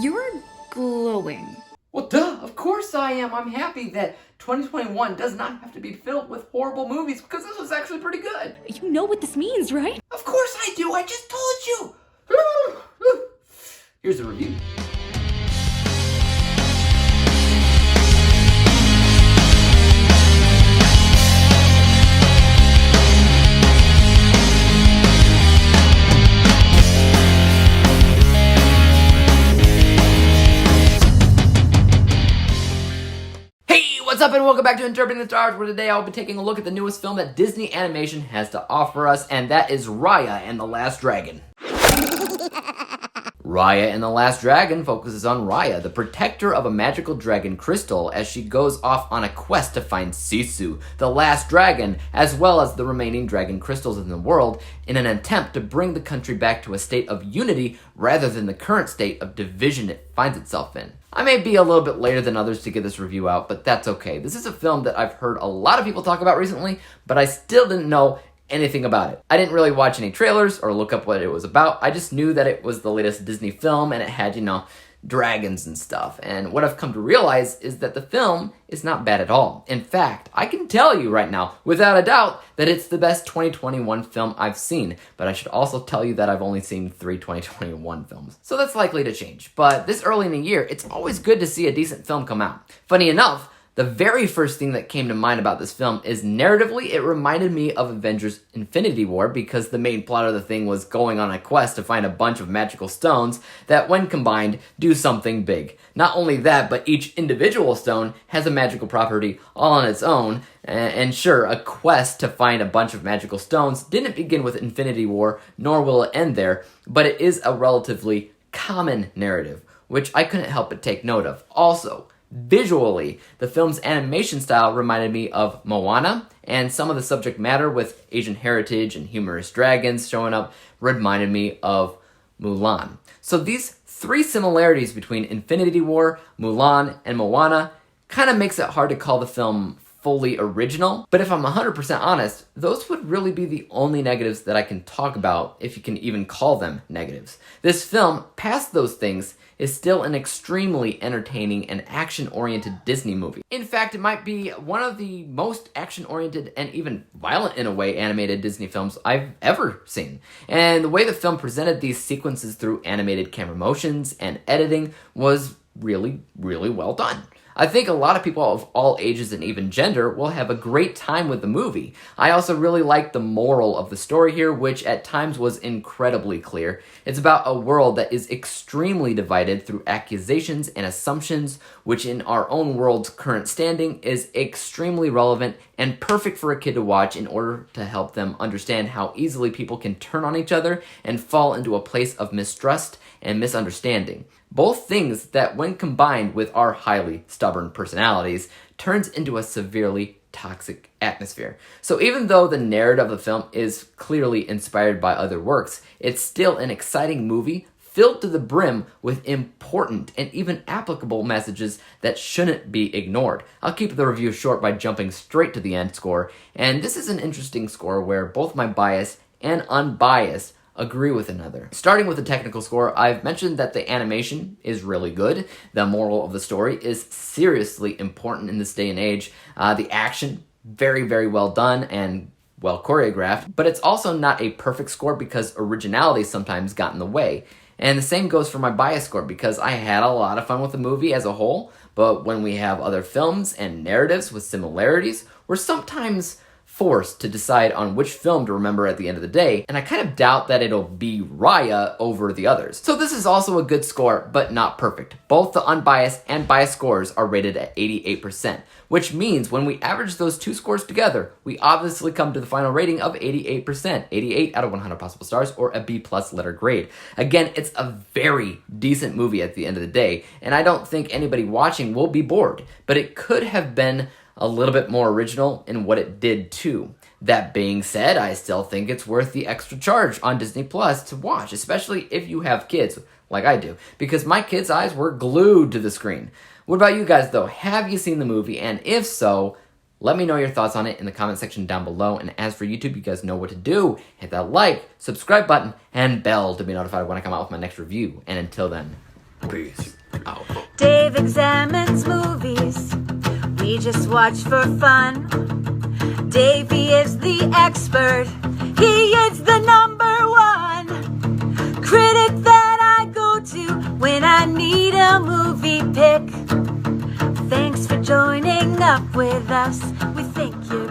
You're glowing. Well, duh, of course I am. I'm happy that 2021 does not have to be filled with horrible movies because this was actually pretty good. You know what this means, right? Of course I do. I just told you. Here's the review. What's up and welcome back to Interpreting the Stars, where today I'll be taking a look at the newest film that Disney Animation has to offer us, and that is Raya and the Last Dragon. Raya and the Last Dragon focuses on Raya, the protector of a magical dragon crystal, as she goes off on a quest to find Sisu, the last dragon, as well as the remaining dragon crystals in the world, in an attempt to bring the country back to a state of unity rather than the current state of division it finds itself in. I may be a little bit later than others to get this review out, but that's okay. This is a film that I've heard a lot of people talk about recently, but I still didn't know anything about it. I didn't really watch any trailers or look up what it was about. I just knew that it was the latest Disney film and it had, dragons and stuff. And what I've come to realize is that the film is not bad at all. In fact, I can tell you right now, without a doubt, that it's the best 2021 film I've seen. But I should also tell you that I've only seen 3 2021 films. So that's likely to change. But this early in the year, it's always good to see a decent film come out. Funny enough, the very first thing that came to mind about this film is narratively, it reminded me of Avengers Infinity War because the main plot of the thing was going on a quest to find a bunch of magical stones that, when combined, do something big. Not only that, but each individual stone has a magical property all on its own. And sure, a quest to find a bunch of magical stones didn't begin with Infinity War, nor will it end there, but it is a relatively common narrative, which I couldn't help but take note of. Also, visually, the film's animation style reminded me of Moana, and some of the subject matter with Asian heritage and humorous dragons showing up reminded me of Mulan. So these 3 similarities between Infinity War, Mulan, and Moana kind of makes it hard to call the film fully original, but if I'm 100% honest, those would really be the only negatives that I can talk about, if you can even call them negatives. This film, past those things, is still an extremely entertaining and action-oriented Disney movie. In fact, it might be one of the most action-oriented and even violent in a way animated Disney films I've ever seen. And the way the film presented these sequences through animated camera motions and editing was really, really well done. I think a lot of people of all ages and even gender will have a great time with the movie. I also really like the moral of the story here, which at times was incredibly clear. It's about a world that is extremely divided through accusations and assumptions, which in our own world's current standing is extremely relevant and perfect for a kid to watch in order to help them understand how easily people can turn on each other and fall into a place of mistrust and misunderstanding. Both things that, when combined with our highly stubborn personalities, turns into a severely toxic atmosphere. So even though the narrative of the film is clearly inspired by other works, it's still an exciting movie filled to the brim with important and even applicable messages that shouldn't be ignored. I'll keep the review short by jumping straight to the end score, and this is an interesting score where both my bias and unbiased agree with another. Starting with the technical score, I've mentioned that the animation is really good. The moral of the story is seriously important in this day and age. The action, very, very well done and well choreographed, but it's also not a perfect score because originality sometimes got in the way. And the same goes for my bias score because I had a lot of fun with the movie as a whole, but when we have other films and narratives with similarities, we're sometimes forced to decide on which film to remember at the end of the day, and I kind of doubt that it'll be Raya over the others. So this is also a good score, but not perfect. Both the unbiased and biased scores are rated at 88%, which means when we average those 2 scores together, we obviously come to the final rating of 88%, 88 out of 100 possible stars, or a B+ letter grade. Again, it's a very decent movie at the end of the day, and I don't think anybody watching will be bored, but it could have been a little bit more original in what it did too. That being said, I still think it's worth the extra charge on Disney Plus to watch, especially if you have kids like I do, because my kids' eyes were glued to the screen. What about you guys though? Have you seen the movie? And if so, let me know your thoughts on it in the comment section down below. And as for YouTube, you guys know what to do. Hit that like, subscribe button, and bell to be notified when I come out with my next review. And until then, Peace out. Dave examines movies we just watch for fun. Davey is the expert. He is the #1 critic that I go to when I need a movie pick. Thanks for joining up with us. We think you're